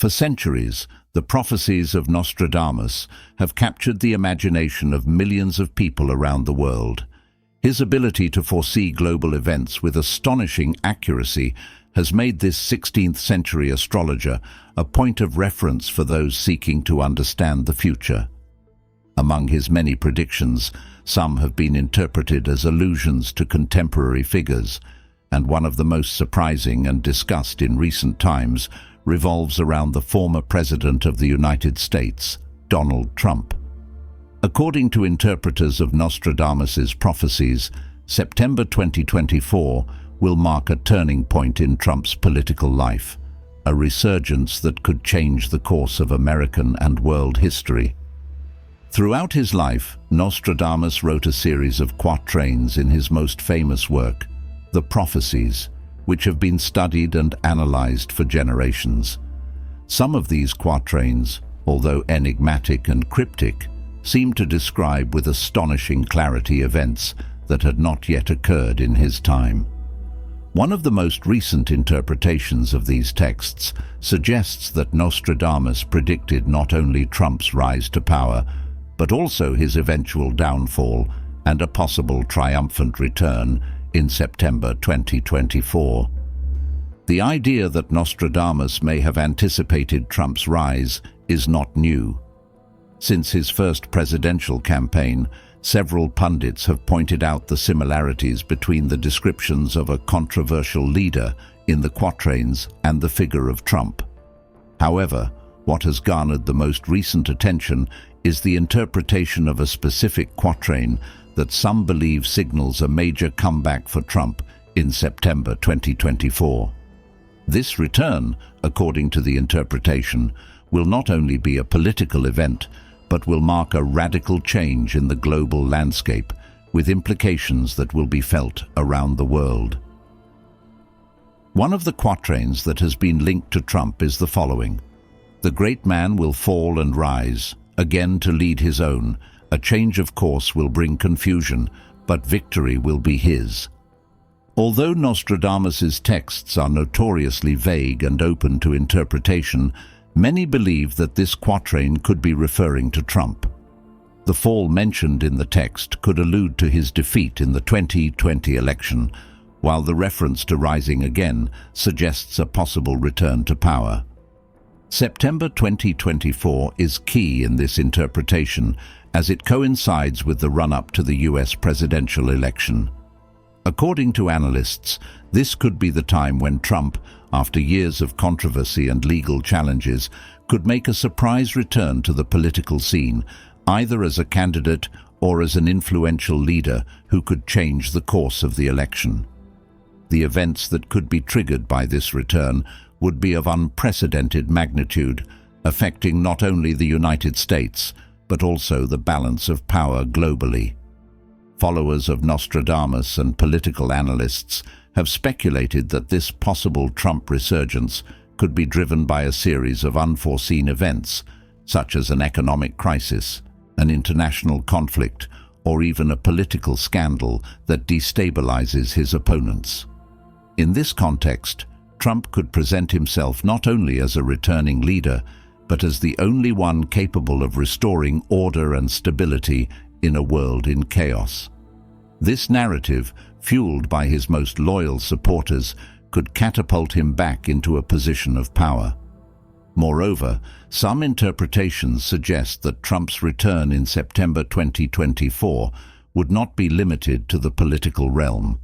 For centuries, the prophecies of Nostradamus have captured the imagination of millions of people around the world. His ability to foresee global events with astonishing accuracy has made this 16th-century astrologer a point of reference for those seeking to understand the future. Among his many predictions, some have been interpreted as allusions to contemporary figures, and one of the most surprising and discussed in recent times revolves around the former President of the United States, Donald Trump. According to interpreters of Nostradamus's prophecies, September 2024 will mark a turning point in Trump's political life, a resurgence that could change the course of American and world history. Throughout his life, Nostradamus wrote a series of quatrains in his most famous work, The Prophecies, which have been studied and analyzed for generations. Some of these quatrains, although enigmatic and cryptic, seem to describe with astonishing clarity events that had not yet occurred in his time. One of the most recent interpretations of these texts suggests that Nostradamus predicted not only Trump's rise to power, but also his eventual downfall and a possible triumphant return in September 2024. The idea that Nostradamus may have anticipated Trump's rise is not new. Since his first presidential campaign, several pundits have pointed out the similarities between the descriptions of a controversial leader in the quatrains and the figure of Trump. However, what has garnered the most recent attention is the interpretation of a specific quatrain that some believe signals a major comeback for Trump in September 2024. This return, according to the interpretation, will not only be a political event, but will mark a radical change in the global landscape, with implications that will be felt around the world. One of the quatrains that has been linked to Trump is the following: "The great man will fall and rise, again to lead his own. A change of course will bring confusion, but victory will be his." Although Nostradamus's texts are notoriously vague and open to interpretation, many believe that this quatrain could be referring to Trump. The fall mentioned in the text could allude to his defeat in the 2020 election, while the reference to rising again suggests a possible return to power. September 2024 is key in this interpretation, as it coincides with the run-up to the US presidential election. According to analysts, this could be the time when Trump, after years of controversy and legal challenges, could make a surprise return to the political scene, either as a candidate or as an influential leader who could change the course of the election. The events that could be triggered by this return would be of unprecedented magnitude, affecting not only the United States, but also the balance of power globally. Followers of Nostradamus and political analysts have speculated that this possible Trump resurgence could be driven by a series of unforeseen events, such as an economic crisis, an international conflict, or even a political scandal that destabilizes his opponents. In this context, Trump could present himself not only as a returning leader, but as the only one capable of restoring order and stability in a world in chaos. This narrative, fueled by his most loyal supporters, could catapult him back into a position of power. Moreover, some interpretations suggest that Trump's return in September 2024 would not be limited to the political realm.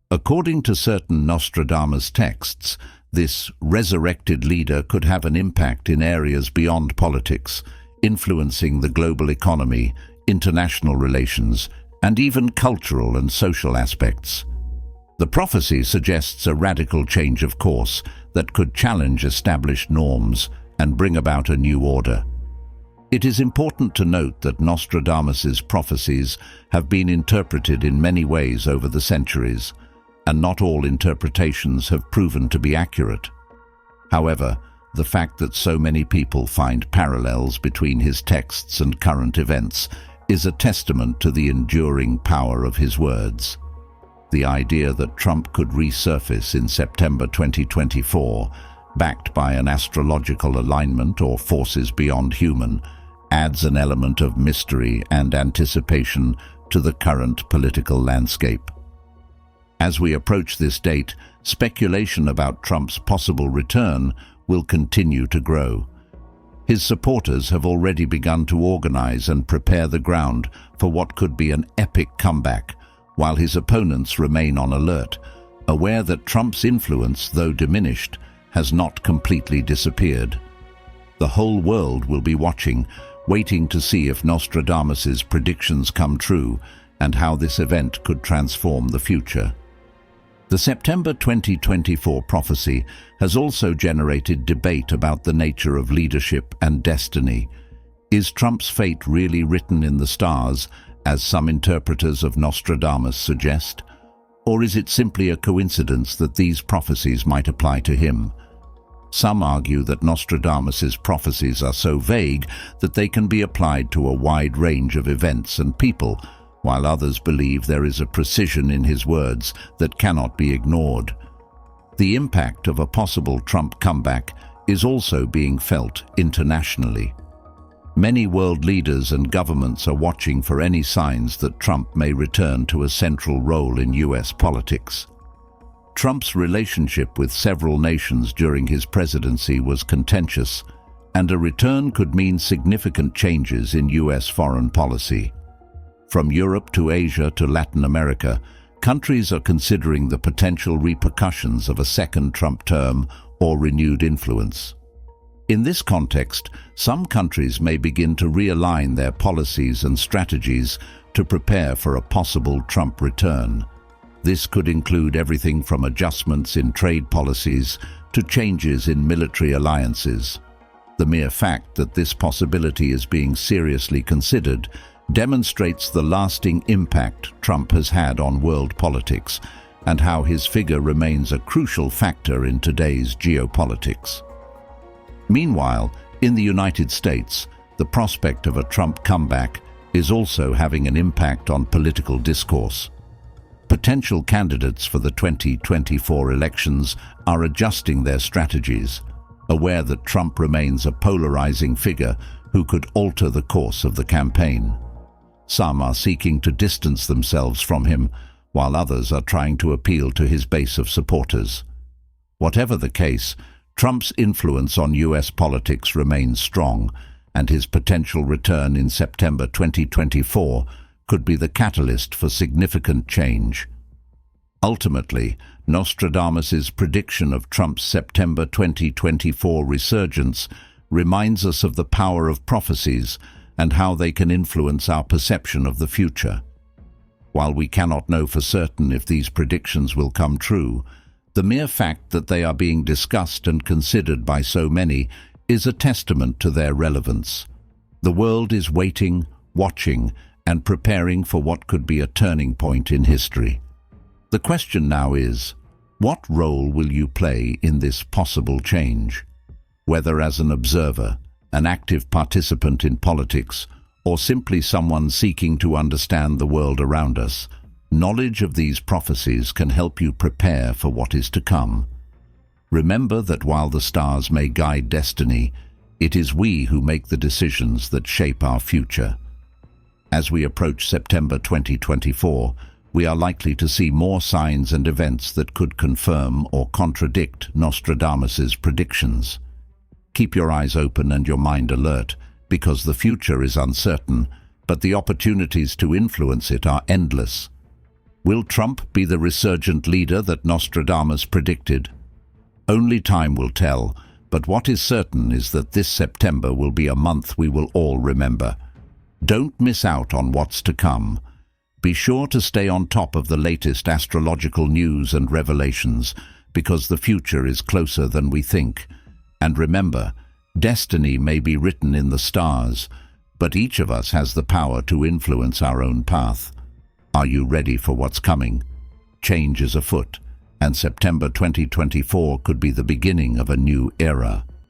According to certain Nostradamus texts, this resurrected leader could have an impact in areas beyond politics, influencing the global economy, international relations, and even cultural and social aspects. The prophecy suggests a radical change of course that could challenge established norms and bring about a new order. It is important to note that Nostradamus's prophecies have been interpreted in many ways over the centuries, and not all interpretations have proven to be accurate. However, the fact that so many people find parallels between his texts and current events is a testament to the enduring power of his words. The idea that Trump could resurface in September 2024 backed by an astrological alignment or forces beyond human, adds an element of mystery and anticipation to the current political landscape. As we approach this date, speculation about Trump's possible return will continue to grow. His supporters have already begun to organize and prepare the ground for what could be an epic comeback, while his opponents remain on alert, aware that Trump's influence, though diminished, has not completely disappeared. The whole world will be watching, waiting to see if Nostradamus's predictions come true and how this event could transform the future. The September 2024 prophecy has also generated debate about the nature of leadership and destiny. Is Trump's fate really written in the stars, as some interpreters of Nostradamus suggest? Or is it simply a coincidence that these prophecies might apply to him? Some argue that Nostradamus's prophecies are so vague that they can be applied to a wide range of events and people, while others believe there is a precision in his words that cannot be ignored. The impact of a possible Trump comeback is also being felt internationally. Many world leaders and governments are watching for any signs that Trump may return to a central role in US politics. Trump's relationship with several nations during his presidency was contentious, and a return could mean significant changes in US foreign policy. From Europe to Asia to Latin America, countries are considering the potential repercussions of a second Trump term or renewed influence. In this context, some countries may begin to realign their policies and strategies to prepare for a possible Trump return. This could include everything from adjustments in trade policies to changes in military alliances. The mere fact that this possibility is being seriously considered demonstrates the lasting impact Trump has had on world politics and how his figure remains a crucial factor in today's geopolitics. Meanwhile, in the United States, the prospect of a Trump comeback is also having an impact on political discourse. Potential candidates for the 2024 elections are adjusting their strategies, aware that Trump remains a polarizing figure who could alter the course of the campaign. Some are seeking to distance themselves from him, while others are trying to appeal to his base of supporters. Whatever the case, Trump's influence on US politics remains strong, and his potential return in September 2024 could be the catalyst for significant change. Ultimately, Nostradamus's prediction of Trump's September 2024 resurgence reminds us of the power of prophecies and how they can influence our perception of the future. While we cannot know for certain if these predictions will come true, the mere fact that they are being discussed and considered by so many is a testament to their relevance. The world is waiting, watching, and preparing for what could be a turning point in history. The question now is, what role will you play in this possible change? Whether as an observer, an active participant in politics, or simply someone seeking to understand the world around us, knowledge of these prophecies can help you prepare for what is to come. Remember that while the stars may guide destiny, it is we who make the decisions that shape our future. As we approach September 2024, we are likely to see more signs and events that could confirm or contradict Nostradamus's predictions. Keep your eyes open and your mind alert, because the future is uncertain, but the opportunities to influence it are endless. Will Trump be the resurgent leader that Nostradamus predicted? Only time will tell, but what is certain is that this September will be a month we will all remember. Don't miss out on what's to come. Be sure to stay on top of the latest astrological news and revelations, because the future is closer than we think. And remember, destiny may be written in the stars, but each of us has the power to influence our own path. Are you ready for what's coming? Change is afoot, and September 2024 could be the beginning of a new era.